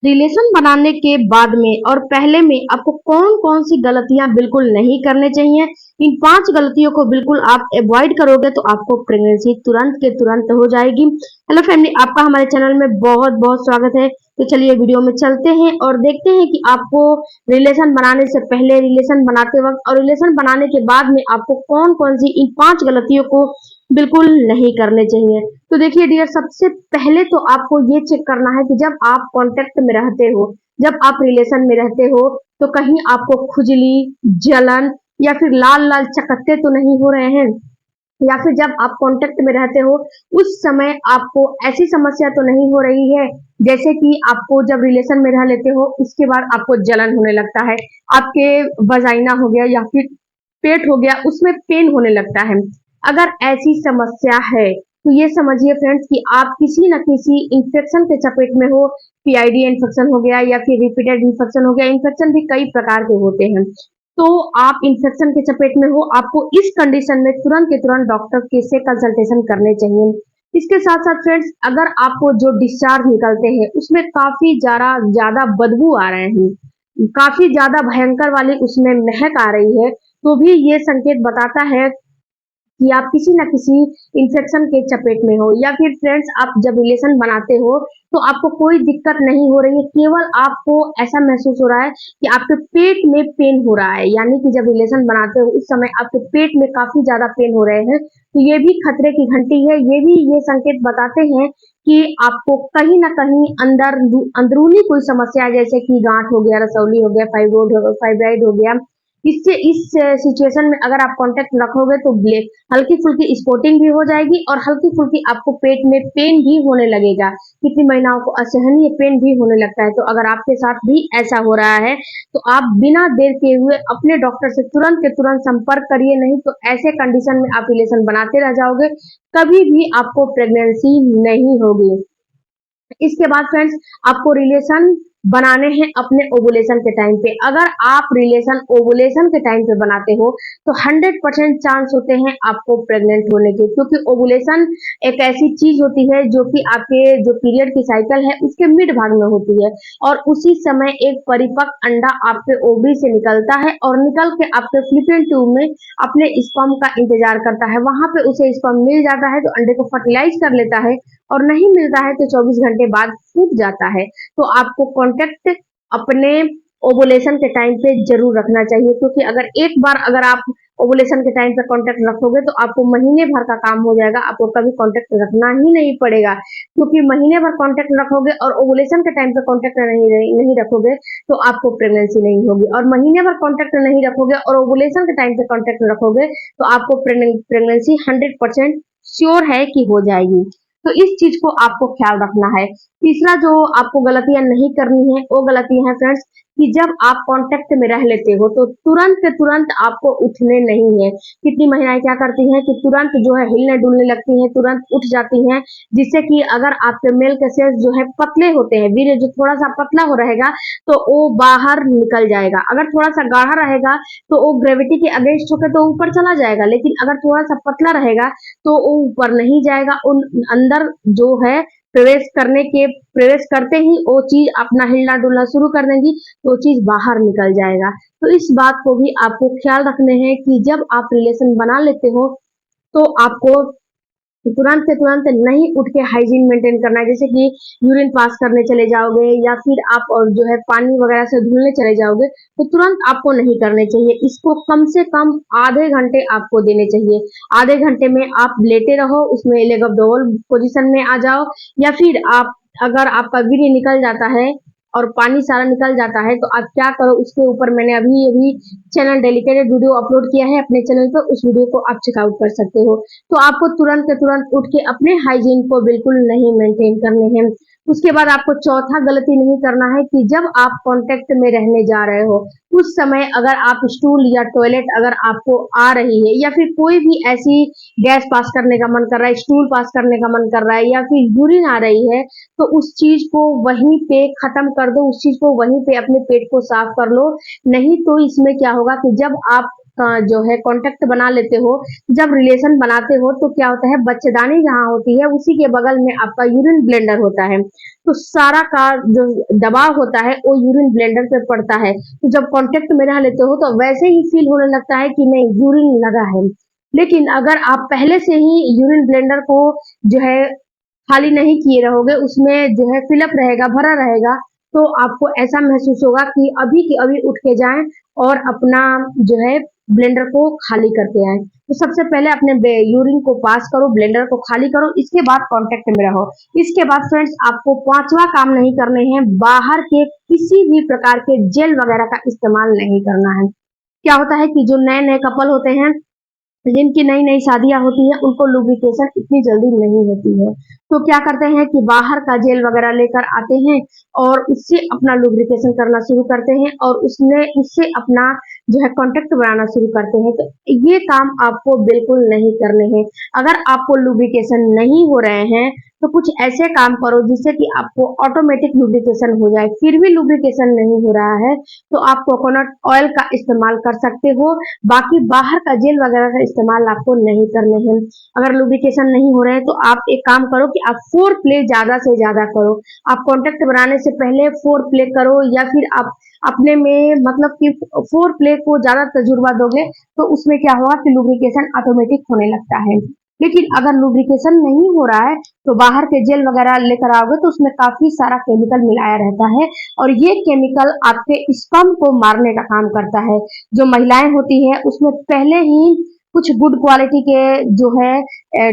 Relation बनाने के बाद में और पहले में आपको कौन कौन सी गलतियां बिल्कुल नहीं करने चाहिए। इन 5 गलतियों को बिल्कुल आप अवॉइड करोगे तो आपको प्रेगनेंसी तुरंत के तुरंत हो जाएगी। हेलो फैमिली, आपका हमारे चैनल में बहुत बहुत स्वागत है। तो चलिए वीडियो में चलते हैं और देखते हैं कि आपको रिलेशन बनाने से पहले, रिलेशन बनाते वक्त और रिलेशन बनाने के बाद में आपको कौन कौन सी इन 5 गलतियों को बिल्कुल नहीं करने चाहिए। तो देखिए डियर, सबसे पहले तो आपको ये चेक करना है कि जब आप कांटेक्ट में रहते हो, जब आप रिलेशन में रहते हो, तो कहीं आपको खुजली, जलन या फिर लाल लाल चकत्ते तो नहीं हो रहे हैं, या फिर जब आप कांटेक्ट में रहते हो उस समय आपको ऐसी समस्या तो नहीं हो रही है जैसे कि आपको जब रिलेशन में रह लेते हो उसके बाद आपको जलन होने लगता है, आपके वजाइना हो गया या फिर पेट हो गया उसमें पेन होने लगता है। अगर ऐसी समस्या है तो ये समझिए फ्रेंड्स कि आप किसी न किसी इंफेक्शन के चपेट में हो। पीआईडी इन्फेक्शन हो गया या फिर रिपीटेड इन्फेक्शन हो गया। इन्फेक्शन भी कई प्रकार के होते हैं, तो आप इन्फेक्शन के चपेट में हो, आपको इस कंडीशन में तुरंत के तुरंत डॉक्टर के से कंसल्टेशन करने चाहिए। इसके साथ साथ फ्रेंड्स, अगर आपको जो डिस्चार्ज निकलते हैं उसमें काफी ज्यादा बदबू आ रहे हैं, काफी ज्यादा भयंकर वाली उसमें महक आ रही है, तो भी ये संकेत बताता है कि आप किसी न किसी इन्फेक्शन के चपेट में हो। या फिर फ्रेंड्स, आप जब रिलेशन बनाते हो तो आपको कोई दिक्कत नहीं हो रही है, केवल आपको ऐसा महसूस हो रहा है कि आपके पेट में पेन हो रहा है, यानी कि जब रिलेशन बनाते हो उस समय आपके पेट में काफी ज्यादा पेन हो रहे हैं, तो ये भी खतरे की घंटी है। ये भी ये संकेत बताते हैं कि आपको कहीं ना कहीं अंदरूनी कोई समस्या, जैसे कि गांठ हो गया, रसौली हो गया, फाइब्राइड हो गया। इससे इस सिचुएशन में अगर आप कांटेक्ट रखोगे तो हल्की फुल्की स्पॉटिंग भी हो जाएगी और हल्की फुल्की आपको पेट में पेन भी होने लगेगा। कितनी महिलाओं को असहनीय पेन भी होने लगता है। तो अगर आपके साथ भी ऐसा हो रहा है तो आप बिना देर के हुए अपने डॉक्टर से तुरंत के तुरंत संपर्क करिए, नहीं तो ऐसे कंडीशन में आप रिलेशन बनाते रह जाओगे, कभी भी आपको प्रेगनेंसी नहीं होगी। इसके बाद फ्रेंड्स, आपको रिलेशन बनाने हैं अपने ओवुलेशन के टाइम पे। अगर आप रिलेशन ओवुलेशन के टाइम पे बनाते हो तो 100% चांस होते हैं आपको प्रेग्नेंट होने के, क्योंकि ओवुलेशन एक ऐसी चीज होती है जो कि आपके जो पीरियड की साइकिल है उसके मिड भाग में होती है, और उसी समय एक परिपक्व अंडा आपके ओवरी से निकलता है और निकल के आपके फ्लिपियन ट्यूब में अपने स्पर्म का इंतजार करता है। वहां पे उसे स्पर्म मिल जाता है तो अंडे को फर्टिलाइज कर लेता है, और नहीं मिलता है तो 24 घंटे बाद फूट जाता है। तो आपको कांटेक्ट अपने ओवुलेशन के टाइम पे जरूर रखना चाहिए, क्योंकि अगर आप ओवुलेशन के टाइम पे कांटेक्ट रखोगे तो आपको महीने भर का काम हो जाएगा, आपको कभी कांटेक्ट रखना ही नहीं पड़ेगा। क्योंकि महीने भर कांटेक्ट रखोगे और ओवुलेशन के टाइम पे कांटेक्ट नहीं रखोगे तो आपको प्रेगनेंसी नहीं होगी, और महीने भर कांटेक्ट नहीं रखोगे और ओवुलेशन के टाइम पे कांटेक्ट रखोगे तो आपको प्रेगनेंसी 100% श्योर है कि हो जाएगी। तो इस चीज को आपको ख्याल रखना है। तीसरा जो आपको गलतियां नहीं करनी है वो गलतियां है फ्रेंड्स, कि जब आप कांटेक्ट में रह लेते हो तो तुरंत के तुरंत आपको उठने नहीं है। कितनी महिलाएं क्या करती हैं कि तुरंत जो है हिलने डुलने लगती हैं, तुरंत उठ जाती हैं, जिससे कि अगर आपके मेल के सेल्स जो है पतले होते हैं, वीर्य जो थोड़ा सा पतला हो रहेगा तो वो बाहर निकल जाएगा। अगर थोड़ा सा गाढ़ा रहेगा तो वो ग्रेविटी के अगेंस्ट होकर तो ऊपर चला जाएगा, लेकिन अगर थोड़ा सा पतला रहेगा तो वो ऊपर नहीं जाएगा। उन अंदर जो है प्रवेश करते ही वो चीज अपना हिलना डुलना शुरू कर देंगी, तो चीज बाहर निकल जाएगा। तो इस बात को भी आपको ख्याल रखने हैं कि जब आप रिलेशन बना लेते हो तो आपको तुरंत से तुरंत नहीं उठ के हाइजीन मेंटेन करना है। जैसे कि यूरिन पास करने चले जाओगे या फिर आप और जो है पानी वगैरह से धुलने चले जाओगे तो तुरंत आपको नहीं करने चाहिए। इसको कम से कम आधे घंटे आपको देने चाहिए। आधे घंटे में आप लेटे रहो, उसमें लेग अप डबल पोजीशन में आ जाओ, या फिर आप अगर आपका वीर्य निकल जाता है और पानी सारा निकल जाता है तो आप क्या करो, उसके ऊपर मैंने अभी अभी चैनल डेडिकेटेड वीडियो अपलोड किया है अपने चैनल पर, उस वीडियो को आप चेकआउट कर सकते हो। तो आपको तुरंत के तुरंत उठ के अपने हाइजीन को बिल्कुल नहीं मेंटेन करने हैं। उसके बाद आपको चौथा गलती नहीं करना है कि जब आप कांटेक्ट में रहने जा रहे हो उस समय अगर आप स्टूल या टॉयलेट अगर आपको आ रही है, या फिर कोई भी ऐसी गैस पास करने का मन कर रहा है, स्टूल पास करने का मन कर रहा है, या फिर यूरिन आ रही है, तो उस चीज को वहीं पे खत्म कर दो, उस चीज को वहीं पे अपने पेट को साफ कर लो। नहीं तो इसमें क्या होगा कि जब आप जो है कांटेक्ट बना लेते हो, जब रिलेशन बनाते हो तो क्या होता है, बच्चेदानी जहाँ होती है उसी के बगल में आपका यूरिन ब्लेंडर होता है। तो सारा का जो दबाव होता है वो यूरिन ब्लेंडर पे पड़ता है। तो जब कांटेक्ट में रह लेते हो तो वैसे ही फील होने लगता है कि नहीं यूरिन लगा है। लेकिन अगर आप पहले से ही यूरिन ब्लेंडर को जो है खाली नहीं किए रहोगे, उसमें जो है फिलअप रहेगा, भरा रहेगा, तो आपको ऐसा महसूस होगा कि अभी के अभी उठ के जाएं और अपना जो है ब्लेंडर को खाली करके आए। तो सबसे पहले अपने यूरिन को पास करो, ब्लेंडर को खाली करो, इसके बाद कांटेक्ट में रहो। इसके बाद फ्रेंड्स आपको पांचवा काम नहीं करने हैं, बाहर के किसी भी प्रकार के जेल वगैरह का इस्तेमाल नहीं करना है। क्या होता है कि जो नए नए कपल होते हैं, जिनकी नई नई शादियां होती है, उनको लुब्रिकेशन इतनी जल्दी नहीं होती है, तो क्या करते हैं कि बाहर का जेल वगैरह लेकर आते हैं और उससे अपना लुब्रिकेशन करना शुरू करते हैं और उससे अपना जो है कांटेक्ट बनाना शुरू करते हैं। तो ये काम आपको बिल्कुल नहीं करने हैं। अगर आपको लुब्रिकेशन नहीं हो रहे हैं तो कुछ ऐसे काम करो जिससे कि आपको ऑटोमेटिक लुब्रिकेशन हो जाए। फिर भी लुब्रिकेशन नहीं हो रहा है तो आप कोकोनट ऑयल का इस्तेमाल कर सकते हो, बाकी बाहर का जेल वगैरह का इस्तेमाल आपको नहीं करने हैं। अगर लुब्रिकेशन नहीं हो रहे हैं तो आप एक काम करो कि आप फोर प्ले ज्यादा से ज्यादा करो। आप कांटेक्ट बनाने से पहले फोर प्ले करो, या फिर आप अपने में मतलब कि फोर प्ले को ज्यादा तजुर्बा दोगे तो उसमें क्या होगा कि लुब्रिकेशन ऑटोमेटिक होने लगता है। लेकिन अगर लुब्रिकेशन नहीं हो रहा है तो बाहर के जेल वगैरह लेकर आओगे तो उसमें काफी सारा केमिकल मिलाया रहता है और ये केमिकल आपके स्पर्म को मारने का काम करता है। जो महिलाएं होती है उसमें पहले ही कुछ गुड क्वालिटी के जो है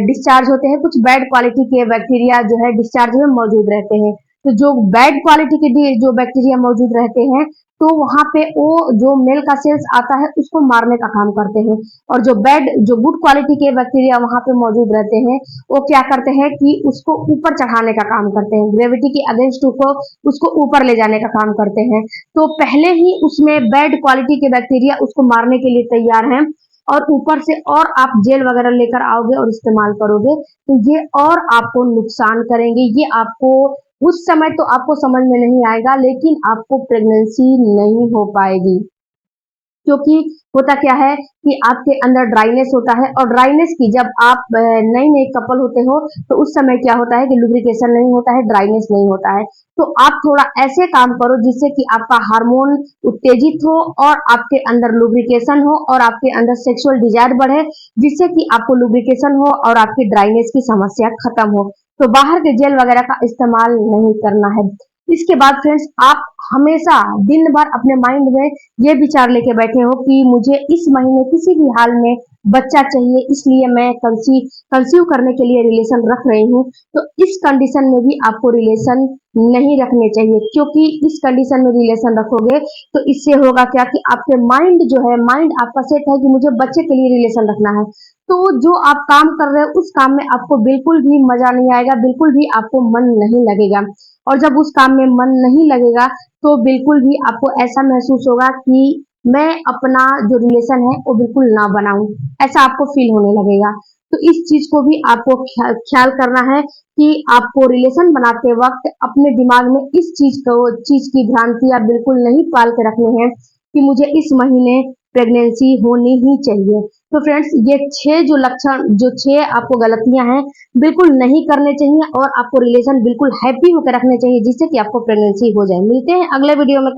डिस्चार्ज होते हैं, कुछ बैड क्वालिटी के बैक्टीरिया जो है डिस्चार्ज में मौजूद रहते हैं। तो जो बैड क्वालिटी के जो बैक्टीरिया मौजूद रहते हैं तो वहां पे वो जो मेल का सेल्स आता है उसको मारने का काम करते हैं, और जो गुड क्वालिटी के बैक्टीरिया वहां पे मौजूद रहते हैं वो क्या करते हैं कि उसको ऊपर चढ़ाने का काम करते हैं, ग्रेविटी के अगेंस्ट उसको ऊपर ले जाने का काम करते हैं। तो पहले ही उसमें बैड क्वालिटी के बैक्टीरिया उसको मारने के लिए तैयार हैं, और ऊपर से और आप जेल वगैरह लेकर आओगे और इस्तेमाल करोगे तो ये और आपको नुकसान करेंगे। ये आपको उस समय तो आपको समझ में नहीं आएगा, लेकिन आपको प्रेगनेंसी नहीं हो पाएगी, क्योंकि होता क्या है कि आपके अंदर ड्राइनेस होता है, और ड्राइनेस की जब आप नई नई कपल होते हो तो उस समय क्या होता है कि लुब्रिकेशन नहीं होता है, ड्राइनेस नहीं होता है। तो आप थोड़ा ऐसे काम करो जिससे कि आपका हार्मोन उत्तेजित हो और आपके अंदर लुब्रिकेशन हो और आपके अंदर सेक्सुअल डिजायर बढ़े, जिससे कि आपको लुब्रिकेशन हो और आपकी ड्राइनेस की समस्या खत्म हो। तो बाहर के जेल वगैरह का इस्तेमाल नहीं करना है। इसके बाद फ्रेंड्स आप हमेशा दिन भर अपने माइंड में ये विचार लेके बैठे हो कि मुझे इस महीने किसी भी हाल में बच्चा चाहिए, इसलिए मैं कंसीव करने के लिए रिलेशन रख रही हूँ, तो इस कंडीशन में भी आपको रिलेशन नहीं रखने चाहिए, क्योंकि इस कंडीशन में रिलेशन रखोगे तो इससे होगा क्या कि आपके माइंड आपका सेट है कि मुझे बच्चे के लिए रिलेशन रखना है, तो जो आप काम कर रहे हो उस काम में आपको बिल्कुल भी मजा नहीं आएगा, बिल्कुल भी आपको मन नहीं लगेगा। और जब उस काम में मन नहीं लगेगा तो बिल्कुल भी आपको ऐसा महसूस होगा कि मैं अपना जो रिलेशन है वो बिल्कुल ना बनाऊं, ऐसा आपको फील होने लगेगा। तो इस चीज को भी आपको ख्याल करना है कि आपको रिलेशन बनाते वक्त अपने दिमाग में इस चीज की भ्रांतियां बिल्कुल नहीं पाल के रखनी है कि मुझे इस महीने प्रेगनेंसी होनी ही चाहिए। तो फ्रेंड्स ये जो छह आपको गलतियां हैं बिल्कुल नहीं करने चाहिए, और आपको रिलेशन बिल्कुल हैप्पी होकर रखने चाहिए जिससे कि आपको प्रेगनेंसी हो जाए। मिलते हैं अगले वीडियो में।